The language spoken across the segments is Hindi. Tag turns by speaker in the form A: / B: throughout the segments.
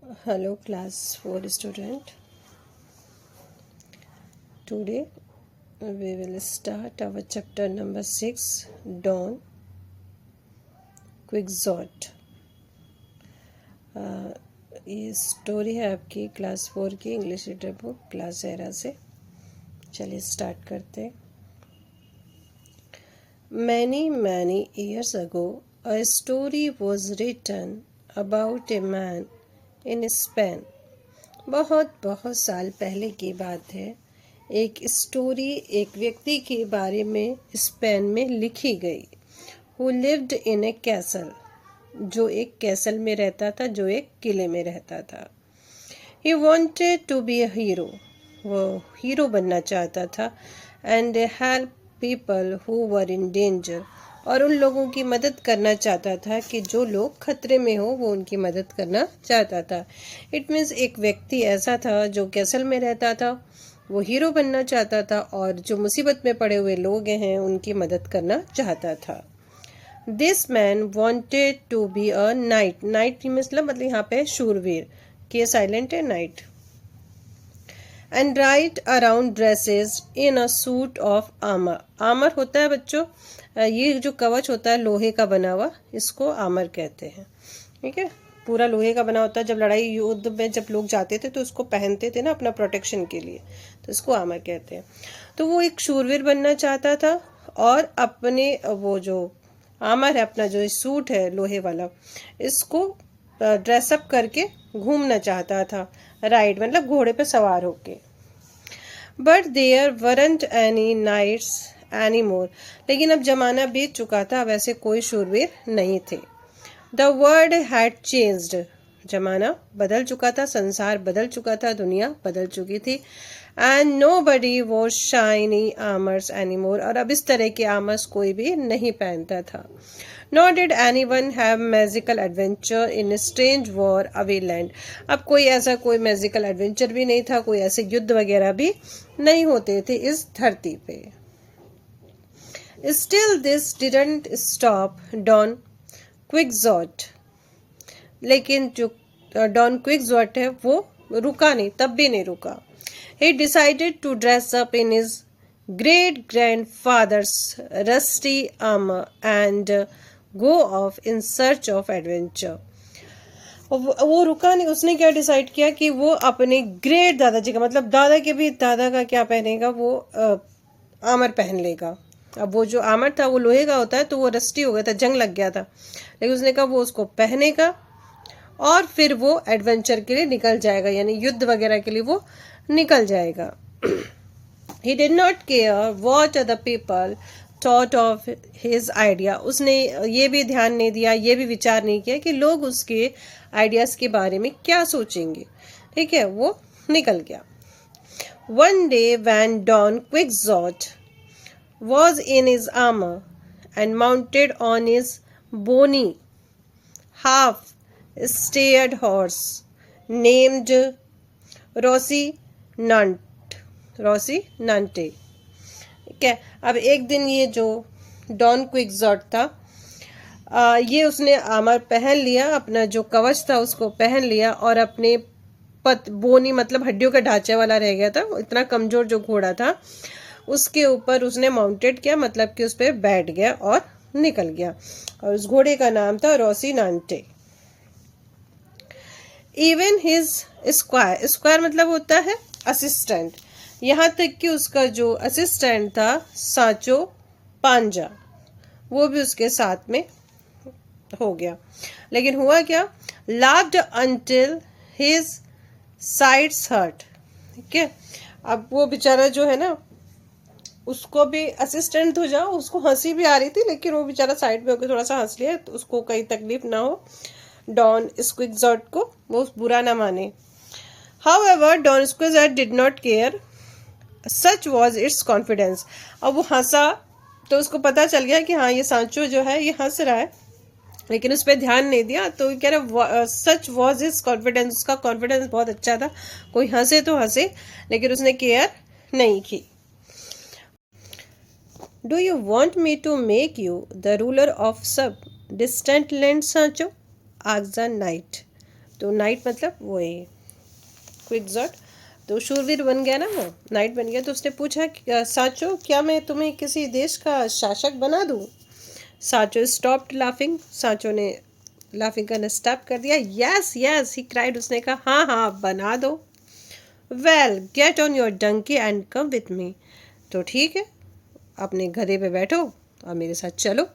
A: Hello, class 4 student. Today we will start our chapter number 6, Dawn Quixote. ये स्टोरी है आपकी क्लास 4 की English literature book class era से. चलिए स्टार्ट करते हैं. Many years ago, a story was written about a man in Spain. बहुत साल पहले की बात है. एक स्टोरी एक व्यक्ति के बारे में स्पेन में लिखी गई. Who lived in a castle, जो एक कैसल में रहता था, जो एक किले में रहता था. He wanted to be a hero, वो हीरो बनना चाहता था. And help people who were in danger, और उन लोगों की मदद करना चाहता था कि जो लोग खतरे में हो वो उनकी मदद करना चाहता था. इट मीन्स एक व्यक्ति ऐसा था जो कैसल में रहता था, वो हीरो बनना चाहता था और जो मुसीबत में पड़े हुए लोग हैं उनकी मदद करना चाहता था. This man wanted to be a knight. Knight मतलब यहाँ पे शूरवीर, के साइलेंट है knight. And ride around dresses in a suit of armour. Armour होता है बच्चों, ये जो कवच होता है लोहे का बना हुआ, इसको आर्मर कहते हैं. ठीक है, पूरा लोहे का बना होता है. जब लड़ाई युद्ध में जब लोग जाते थे तो उसको पहनते थे ना अपना प्रोटेक्शन के लिए, तो इसको आर्मर कहते हैं. तो वो एक शूरवीर बनना चाहता था और अपने वो जो आर्मर है, अपना जो सूट है लोहे वाला, इसको ड्रेसअप करके घूमना चाहता था. राइड मतलब घोड़े पे सवार होके. But there weren't any knights any more. लेकिन अब जमाना बीत चुका था, वैसे कोई शूरवीर नहीं थे. The world had changed. जमाना बदल चुका था, संसार बदल चुका था, दुनिया बदल चुकी थी. And nobody was shiny armours any more. और अब इस तरह के आर्मर्स कोई भी नहीं पहनता था. Nor did anyone have magical adventure in a strange war away land. अब कोई ऐसा कोई मैजिकल एडवेंचर भी नहीं था, कोई ऐसे युद्ध वगैरह भी नहीं होते थे इस धरती पे. Still this didn't stop Don Quixote. लेकिन जो डॉन क्विक्सोट है वो रुका नहीं, तब भी नहीं रुका. He decided to dress up in his great grandfather's rusty armor and go off in search of adventure. वो रुका नहीं. उसने क्या डिसाइड किया कि वो अपने ग्रेट दादाजी का, मतलब दादा के भी दादा का क्या पहनेगा, वो आर्मर पहन लेगा. अब वो जो आर्मर था वो लोहे का होता है, तो वो रस्टी हो गया था, जंग लग गया था. लेकिन उसने कहा वो उसको पहनेगा और फिर वो एडवेंचर के लिए निकल जाएगा, यानी युद्ध वगैरह के लिए वो निकल जाएगा. He did not care what other people thought of his idea. उसने ये भी ध्यान नहीं दिया, ये भी विचार नहीं किया कि लोग उसके आइडियाज़ के बारे में क्या सोचेंगे. ठीक है, वो निकल गया. One day when Don Quixote was in his armor and mounted on his bony half-steered horse named रोसिनांटे. ठीक है, अब एक दिन ये जो डॉन क्विक्सोट था, ये उसने आर्मर पहन लिया, अपना जो कवच था उसको पहन लिया और अपने बोनी मतलब हड्डियों के ढांचे वाला रह गया था, इतना कमजोर जो घोड़ा था उसके ऊपर उसने माउंटेड किया, मतलब कि उस पर बैठ गया और निकल गया. और उस घोड़े का नाम था Rocinante. Even his squire. Squire मतलब होता है असिस्टेंट. यहाँ तक कि उसका जो असिस्टेंट था सांचो पांजा, वो भी उसके साथ में हो गया. लेकिन हुआ क्या, laughed until his sides hurt. ठीक है, अब वो बेचारा जो है ना, उसको भी असिस्टेंट हो जाओ, उसको हंसी भी आ रही थी, लेकिन वो बेचारा साइड में होकर थोड़ा सा हंस लिया, तो उसको कहीं तकलीफ ना हो, डॉन क्विक्सोट को वो बुरा ना माने. However, Don Quixote did not care. Such was its confidence. अब वो हंसा तो उसको पता चल गया कि हाँ ये सांचो जो है ये हंस रहा है, लेकिन उस पर ध्यान नहीं दिया. तो कह रहा सच वॉज इज कॉन्फिडेंस. उसका कॉन्फिडेंस बहुत अच्छा था, कोई हंसे तो हंसे, लेकिन उसने केयर नहीं की. Do you want me to make you the ruler of some distant land Sancho, asked the knight. तो नाइट मतलब वो है क्विकजॉट। तो शूरवीर बन गया ना, वो नाइट बन गया। तो उसने पूछा सांचो, क्या मैं तुम्हें किसी देश का शासक बना दूँ? सांचो स्टॉप्ड लाफिंग। सांचो ने लाफिंग करना स्टॉप कर दिया। Yes yes he cried. उसने कहा हाँ हाँ बना दो। Well get on your donkey and come with me. तो ठीक है, अपने गधे पे बैठो और मेरे साथ चलो।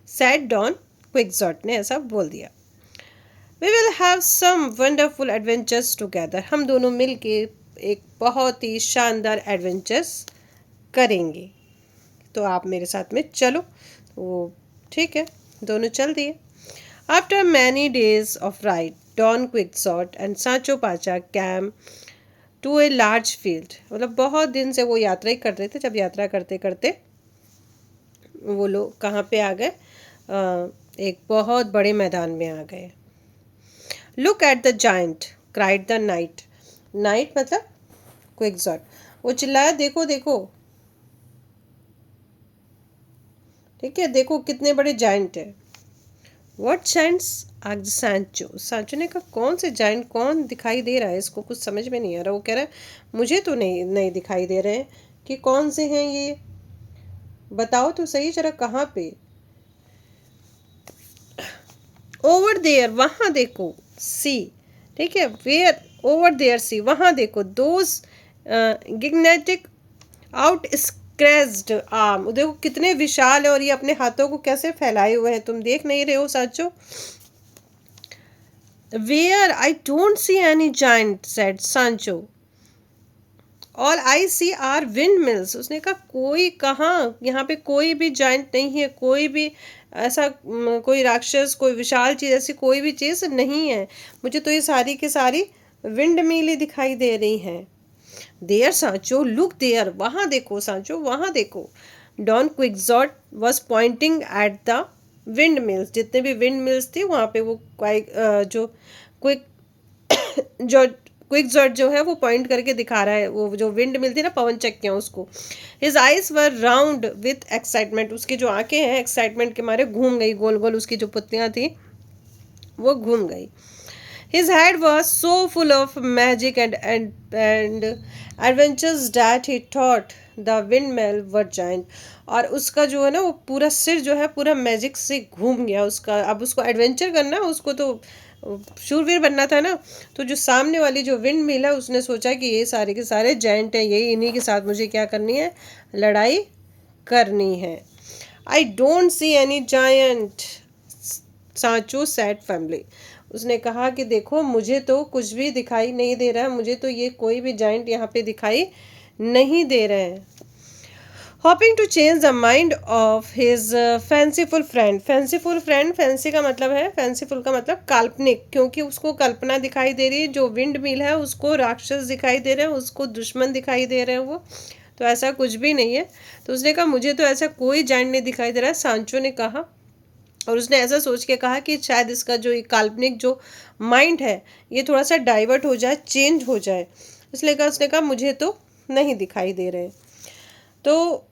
A: सैड डॉन क्विकजॉट ने ऐसा बोल दिया। We will have some wonderful adventures together. हम दोनों मिल के एक बहुत ही शानदार एडवेंचर्स करेंगे, तो आप मेरे साथ में चलो। तो ठीक है, दोनों चल दिए। After many days of ride Don Quixote and Sancho Panza came to a large field. मतलब बहुत दिन से वो यात्रा ही कर रहे थे। जब यात्रा करते करते वो लोग कहाँ पे आ गए? एक बहुत बड़े मैदान में आ गए। Look at the giant cried the night. Knight मतलब क्विकसॉट। वो चिल्लाया, देखो देखो, ठीक है, देखो कितने बड़े जाइंट है। What Giants? आस्क्ड सांचो। सांचो ने कहा कौन से जाइंट, कौन दिखाई दे रहा है? इसको कुछ समझ में नहीं आ रहा। वो कह रहा है मुझे तो नहीं दिखाई दे रहे हैं कि कौन से हैं ये, बताओ तो सही जरा कहाँ पे। ओवर देयर, वहां देखो। सी, ठीक है, वेयर, ओवर देयर सी, वहां देखो। दोज गिग्नेटिक आउट स्क्रेच्ड आर्म, देखो कितने विशाल है और ये अपने हाथों को कैसे फैलाए हुए हैं, तुम देख नहीं रहे हो Sancho? Where? I don't see any giant said Sancho. All I see are windmills. उसने कहा कोई कहाँ, यहाँ पे कोई भी जाइंट नहीं है, कोई भी ऐसा कोई राक्षस, कोई विशाल चीज़, ऐसी कोई भी चीज़ नहीं है। मुझे तो ये सारी की सारी विंड मिल ही दिखाई दे रही हैं। देयर सांचो, लुक देयर, वहाँ देखो सांचो, वहाँ देखो। Don Quixote was pointing at the windmills. जितने भी विंड मिल्स थे वहाँ पे वो जो क्विक जो क्विकसॉट जो है वो पॉइंट करके दिखा रहा है, वो जो विंड मिल थी ना, पवन चक्कियाँ, उसको। His eyes were round with excitement. उसकी जो आंखें हैं एक्साइटमेंट के मारे घूम गई, गोल गोल उसकी जो पुत्तियाँ थी वो घूम गई। His head was so full of magic and adventures that he thought the windmill were giant. और उसका जो है ना वो पूरा सिर जो है पूरा मैजिक से घूम गया उसका। अब उसको एडवेंचर करना, उसको तो शूरवीर बनना था ना। तो जो सामने वाली जो विंड मिल है उसने सोचा कि ये सारे के सारे जायंट हैं, यही इन्हीं के साथ मुझे क्या करनी है, लड़ाई करनी है। आई डोंट सी एनी जायंट, सांचो सैड फैमिली। उसने कहा कि देखो मुझे तो कुछ भी दिखाई नहीं दे रहा है, मुझे तो ये कोई भी जाइंट यहाँ पे दिखाई नहीं दे रहे हैं। Hoping to change the mind of his fanciful friend. Fanciful friend, fancy का मतलब है, फैंसीफुल का मतलब काल्पनिक, क्योंकि उसको कल्पना दिखाई दे रही है। जो विंड मिल है उसको राक्षस दिखाई दे रहे हैं, उसको दुश्मन दिखाई दे रहे हैं वो। तो ऐसा कुछ भी नहीं है। तो उसने कहा मुझे तो ऐसा कोई जाइंट नहीं दिखाई दे रहा है, सांचो ने कहा। और उसने ऐसा सोच के कहा कि शायद इसका जो ये काल्पनिक जो माइंड है ये थोड़ा सा डाइवर्ट हो जाए, चेंज हो जाए, इसलिए कहा, उसने कहा मुझे तो नहीं दिखाई दे रहे। तो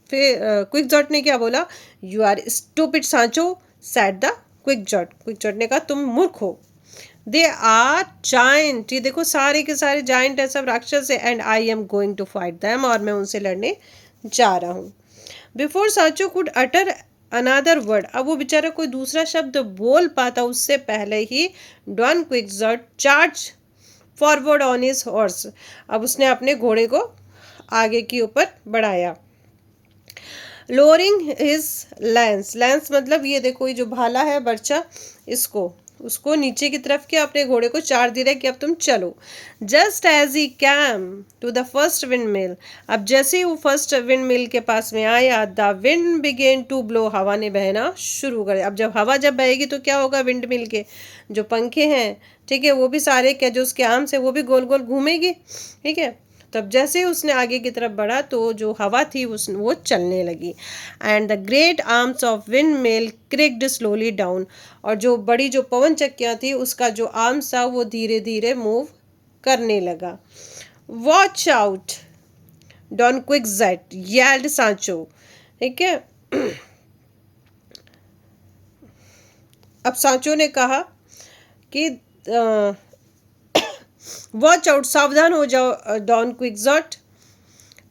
A: फिर क्विकजॉट ने क्या बोला? यू आर स्टूपिड सांचो सैड द क्विकजॉट। क्विकजॉट ने कहा तुम मूर्ख हो। दे आर जाइंट, ये देखो सारे के सारे जाइंट है, सब राक्षस है। And I am going to fight them, और मैं उनसे लड़ने जा रहा हूँ। बिफोर सांचो कुड अटर अनादर वर्ड, अब वो बेचारा कोई दूसरा शब्द बोल पाता उससे पहले ही Don Quixote charge forward on his horse. अब उसने अपने घोड़े को आगे की ऊपर बढ़ाया। लोअरिंग हिज लैंस, लैंस मतलब ये देखो ये जो भाला है, बर्छा, इसको उसको नीचे की तरफ किया, अपने घोड़े को चार्ज दे रहा है कि अब तुम चलो। Just as he came to the first windmill, अब जैसे ही वो फर्स्ट विंड मिल के पास में आया, the wind began to blow, हवा ने बहना शुरू कर। अब जब हवा जब बहेगी तो क्या होगा, विंड मिल के जो पंखे हैं, ठीक है, वो भी सारे क्या जो उसके आर्म्स है वो भी गोल गोल घूमेगी, ठीक है। तब जैसे ही उसने आगे की तरफ बढ़ा तो जो हवा थी वो चलने लगी। And the great arms of windmill creaked slowly down, और जो बड़ी जो पवन चक्कियाँ थी उसका जो आर्म्स था वो धीरे धीरे मूव करने लगा। वॉच आउट डॉन क्विकसॉट येल्ड सांचो, ठीक है। अब सांचो ने कहा कि वॉच आउट, सावधान हो जाओ Don Quixote.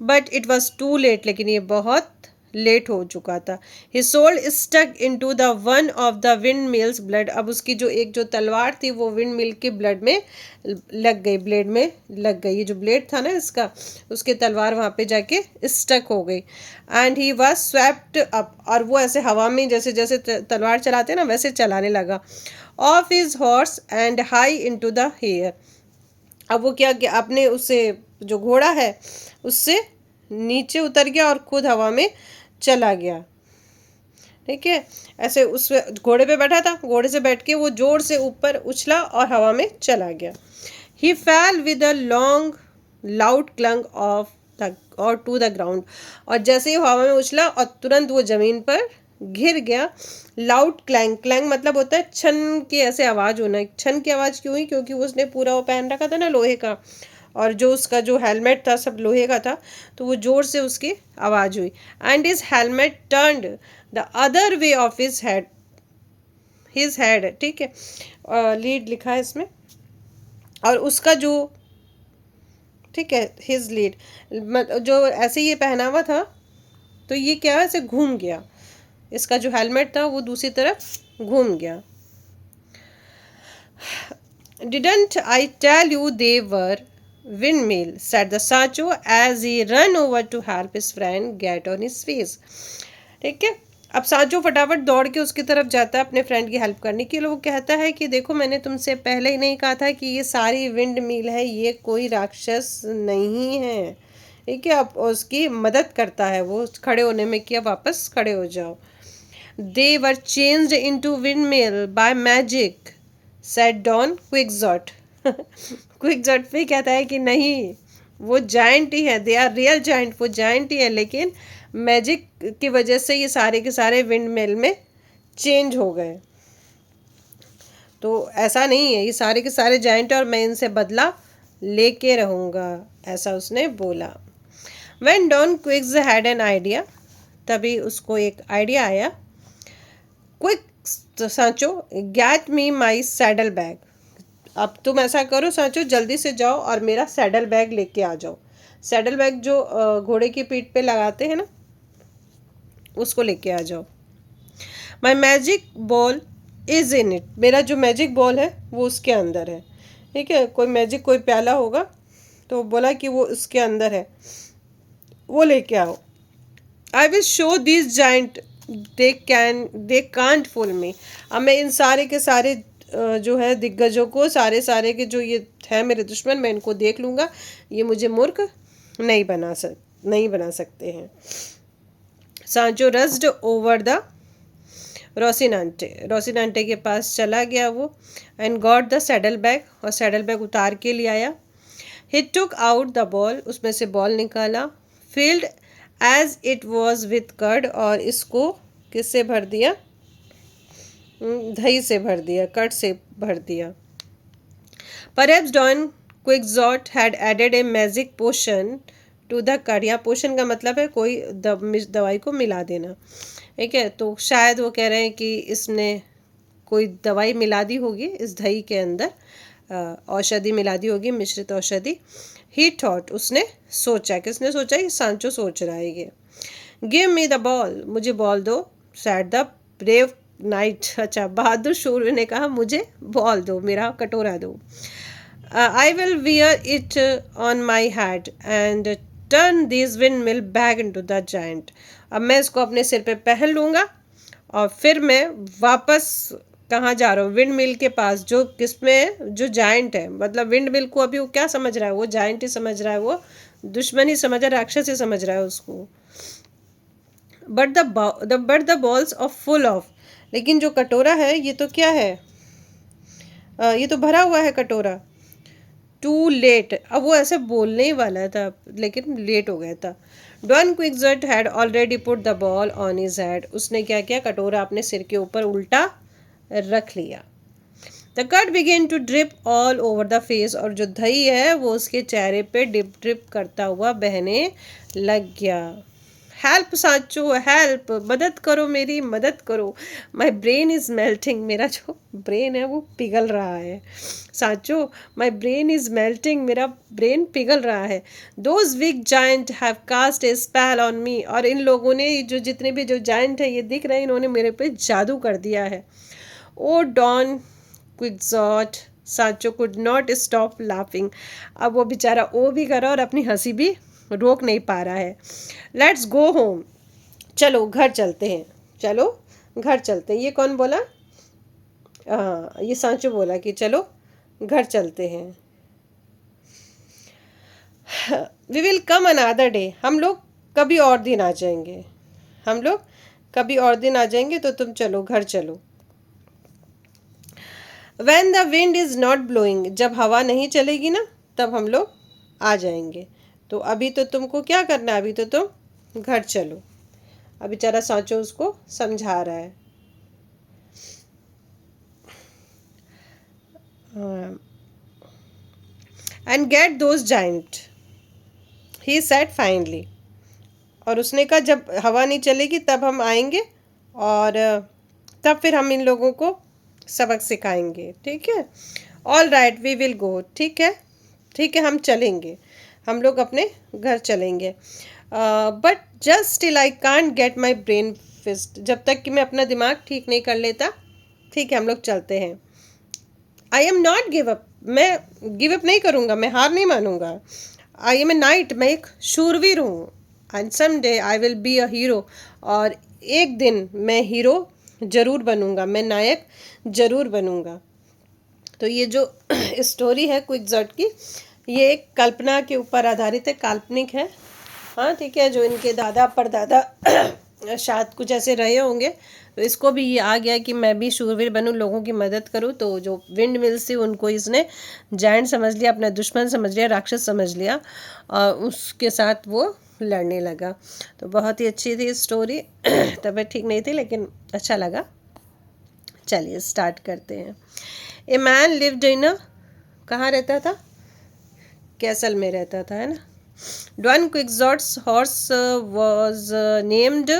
A: But it was too late, लेकिन ये बहुत लेट हो चुका था। His soul stuck into the one of the windmills blood. अब उसकी जो तलवार थी वो विंड मिल के ब्लड में लग गई, ब्लेड में लग गई। ये जो ब्लेड था ना इसका, उसकी तलवार वहाँ पे जाके स्टक हो गई। And he was swept up, और वो ऐसे हवा में जैसे जैसे तलवार चलाते हैं ना वैसे चलाने लगा। Of his horse and high into the air. अब वो क्या किया, अपने उससे जो घोड़ा है उससे नीचे उतर गया और खुद हवा में चला गया। ठीक है, ऐसे उस घोड़े पे बैठा था, घोड़े से बैठ के वो जोर से ऊपर उछला और हवा में चला गया। ही फैल with a long loud clang of the और टू द ग्राउंड। और जैसे ही हवा में उछला और तुरंत वो जमीन पर गिर गया। लाउड क्लैंग, क्लैंग मतलब होता है छन की ऐसे आवाज़ होना। छन की आवाज़ क्यों हुई? क्योंकि उसने पूरा वो पहन रखा था ना लोहे का, और जो उसका जो हेलमेट था सब लोहे का था, तो वो जोर से उसकी आवाज़ हुई। And his helmet turned the other way of his head. ठीक है, लीड लिखा है इसमें, और उसका जो, ठीक है, हिज लीड जो ऐसे ये पहना हुआ था, तो ये क्या है, ऐसे घूम गया। इसका जो हेलमेट था वो दूसरी तरफ घूम गया। Didn't I tell you they were windmill, said the Sancho as he ran over to help his friend get on his face. ठीक है, अब सांचो फटाफट दौड़ के उसकी तरफ जाता है अपने फ्रेंड की हेल्प करने के लिए। वो कहता है कि देखो, मैंने तुमसे पहले ही नहीं कहा था कि ये सारी विंड मिल है, ये कोई राक्षस नहीं है। ठीक है, अब उसकी मदद करता है वो खड़े होने में कि अब वापस खड़े हो जाओ। They were changed into windmill by magic, said Don Quixote. Quixote भी कहता है कि नहीं, वो जायंट ही है, दे आर रियल जायंट, वो जायंट ही है, लेकिन मैजिक की वजह से ये सारे के सारे विंड मिल में चेंज हो गए। तो ऐसा नहीं है, ये सारे के सारे जायंट और मैं इनसे बदला लेके रहूँगा, ऐसा उसने बोला। When Don Quix had an idea, तभी उसको एक आइडिया आया। क्विक सांचो, गेट मी माई सैडल बैग। अब तुम ऐसा करो सांचो, जल्दी से जाओ और मेरा सैडल बैग लेके आ जाओ। सैडल बैग जो घोड़े की पीठ पे लगाते हैं ना, उसको लेके आ जाओ। My magic ball is in it. मेरा जो मैजिक बॉल है वो उसके अंदर है। ठीक है, कोई मैजिक कोई प्याला होगा, तो बोला कि वो उसके अंदर है, वो लेके आओ। I will show this giant they can't fool me. अब मैं इन सारे के सारे जो है दिग्गजों को, सारे के जो ये है मेरे दुश्मन, मैं इनको देख लूँगा, ये मुझे मूर्ख नहीं बना सकते हैं। सांचो रस्ड ओवर द रोसिनांटे के पास चला गया वो, and got the saddle bag, और सैडल बैग उतार के ले आया। He took out the ball, उसमें से बॉल निकाला। Filled as it was with curd, और इसको किससे भर दिया? दही से भर दिया, कर्ड से भर दिया। Perhaps Don Quixote had added a magic potion to the curd। यहाँ पोशन का मतलब है कोई दवाई को मिला देना। ठीक है, तो शायद वो कह रहे हैं कि इसने कोई दवाई मिला दी होगी इस दही के अंदर, औषधि मिला दी होगी, मिश्रित औषधि। ही थॉट, उसने सोचा, किसने सोचा? ये सांचो सोच रहा है ये। गिव मी द बॉल, मुझे बॉल दो, सैड द ब्रेव नाइट। अच्छा, बहादुर शूर ने कहा मुझे बॉल दो, मेरा कटोरा दो। I will wear it on my head and turn this wind mill back into the giant. अब मैं इसको अपने सिर पे पहन लूँगा और फिर मैं वापस कहाँ जा रहा हूँ? विंड मिल के पास, जो किसमें, जो जायंट है। मतलब विंड मिल को अभी वो क्या समझ रहा है? वो जायंट ही समझ रहा है, वो दुश्मन ही समझ रहा है, राक्षस ही समझ रहा है उसको। But the balls of full of, लेकिन जो कटोरा है ये तो क्या है? ये तो भरा हुआ है कटोरा। टू लेट, अब वो ऐसे बोलने ही वाला था लेकिन लेट हो गया था। Don Quixote had already put the ball on his head, उसने क्या किया? कटोरा अपने सिर के ऊपर उल्टा रख लिया। The curd began to drip all over the face, और जो दही है वो उसके चेहरे पे डिप डिप करता हुआ बहने लग गया। हेल्प सांचो, हेल्प, मदद करो, मेरी मदद करो। माई ब्रेन इज़ मेल्टिंग, मेरा जो ब्रेन है वो पिघल रहा है। Sancho, my brain is melting, मेरा ब्रेन पिघल रहा है। Those big giant have cast a spell on me, और इन लोगों ने जो जितने भी जो जायंट है ये दिख रहे हैं, इन्होंने मेरे पे जादू कर दिया है। ओ डॉन क्विक्सॉट, सांचो कुड नॉट स्टॉप लाफिंग। अब वो बेचारा ओ भी कर रहा और अपनी हंसी भी रोक नहीं पा रहा है। लेट्स गो होम, चलो घर चलते हैं, चलो घर चलते हैं। ये कौन बोला? हाँ, ये सांचो बोला कि चलो घर चलते हैं। We will come another day, हम लोग कभी और दिन आ जाएंगे, हम लोग कभी और दिन आ जाएंगे, तो तुम चलो घर चलो। When the wind is not blowing, जब हवा नहीं चलेगी ना तब हम लोग आ जाएंगे। तो अभी तो तुमको क्या करना है, अभी तो तुम घर चलो। अब बेचारा सांचो उसको समझा रहा है। And get those giant, he said finally, और उसने कहा जब हवा नहीं चलेगी तब हम आएंगे, और तब फिर हम इन लोगों को सबक सिखाएंगे, ठीक है। All right we will go, ठीक है, ठीक है, हम चलेंगे, हम लोग अपने घर चलेंगे। But just till I can't get my brain fixed, जब तक कि मैं अपना दिमाग ठीक नहीं कर लेता। ठीक है, हम लोग चलते हैं। I am not give up, मैं गिव अप नहीं करूँगा, मैं हार नहीं मानूंगा। आई एम ए नाइट, मैं एक शूरवीर हूँ। And some day I will be a hero, और एक दिन मैं हीरो जरूर बनूंगा, मैं नायक जरूर बनूंगा। तो ये जो स्टोरी है क्विक्सॉट की, ये एक कल्पना के ऊपर आधारित है, काल्पनिक है। हाँ ठीक है, जो इनके दादा परदादा शायद कुछ ऐसे रहे होंगे, तो इसको भी ये आ गया कि मैं भी शूरवीर बनूं, लोगों की मदद करूं। तो जो विंड मिल्स थी उनको इसने जायंट समझ लिया, अपना दुश्मन समझ लिया, राक्षस समझ लिया, और उसके साथ वो लड़ने लगा। तो बहुत ही अच्छी थी स्टोरी। तबीयत ठीक नहीं थी लेकिन अच्छा लगा। चलिए स्टार्ट करते हैं। ए मैन लिव्ड इन अ, कहाँ रहता था? कैसल में रहता था, है ना। Don Quixote's horse was named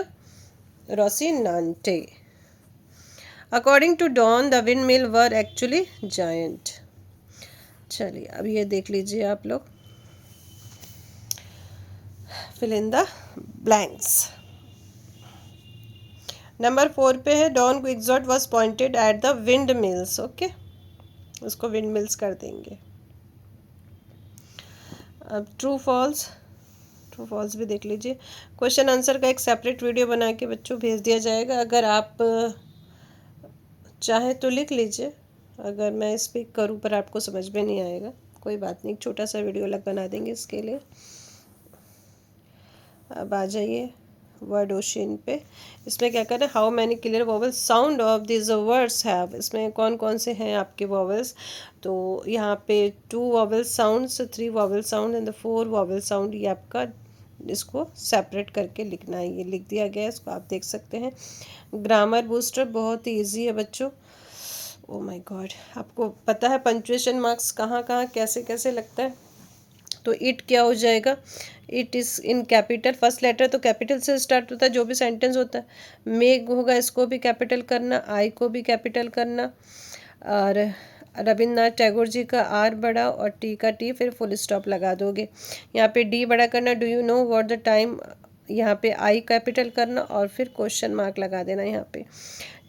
A: Rocinante. According to Don the windmill were actually giant. चलिए अब ये देख लीजिए आप लोग, fill in the blanks. Number 4 पे है Don Quixote was pointed at the windmills. Okay, उसको विंड मिल्स कर देंगे। अब ट्रू फॉल्स, ट्रू फॉल्स भी देख लीजिए। क्वेश्चन आंसर का एक सेपरेट वीडियो बना के बच्चों भेज दिया जाएगा, अगर आप चाहें तो लिख लीजिए। अगर मैं स्पीक करूं पर आपको समझ में नहीं आएगा, कोई बात नहीं, छोटा सा वीडियो अलग बना देंगे इसके लिए। अब आ जाइए वर्ड ओशियन पे। इसमें क्या करना है, how many clear vowels sound of this words have, इसमें कौन कौन से हैं आपके वॉवल्स। तो यहाँ पे 2 vowel sounds, 3 vowel sound and 4 vowel sound, ये आपका इसको सेपरेट करके लिखना है। ये लिख दिया गया है, इसको आप देख सकते हैं। ग्रामर बूस्टर बहुत ही ईजी है बच्चों। ओ माय गॉड, आपको पता है पंक्चुएशन मार्क्स कहाँ कहाँ कैसे कैसे लगता है। तो इट क्या हो जाएगा, it is in capital, first letter तो कैपिटल से स्टार्ट होता है जो भी सेंटेंस होता है। मेग होगा, इसको भी कैपिटल करना, आई को भी कैपिटल करना, और रविन्द्रनाथ टैगोर जी का आर बड़ा और टी का टी, फिर फुल स्टॉप लगा दोगे। यहाँ पे डी बड़ा करना, do you know what the time, यहाँ पे आई कैपिटल करना और फिर क्वेश्चन मार्क लगा देना। यहाँ पे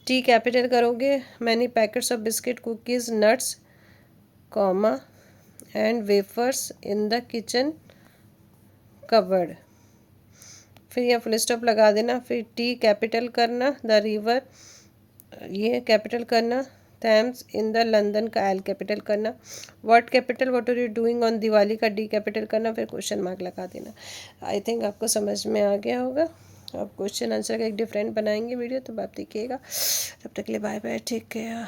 A: टी कैपिटल करोगे, many packets of biscuit cookies nuts comma and wafers in the kitchen cupboard, फिर यहाँ फुल स्टॉप लगा देना। फिर टी कैपिटल करना, द रिवर ये कैपिटल करना, थैम्स इन द लंदन का एल कैपिटल करना, what capital what are you doing on Diwali का डी कैपिटल करना, फिर क्वेश्चन मार्क लगा देना। आई थिंक आपको समझ में आ गया होगा। अब क्वेश्चन आंसर का एक डिफरेंट बनाएंगे वीडियो, तो आप देखिएगा। तब तक के लिए बाय बाय, टेक केयर।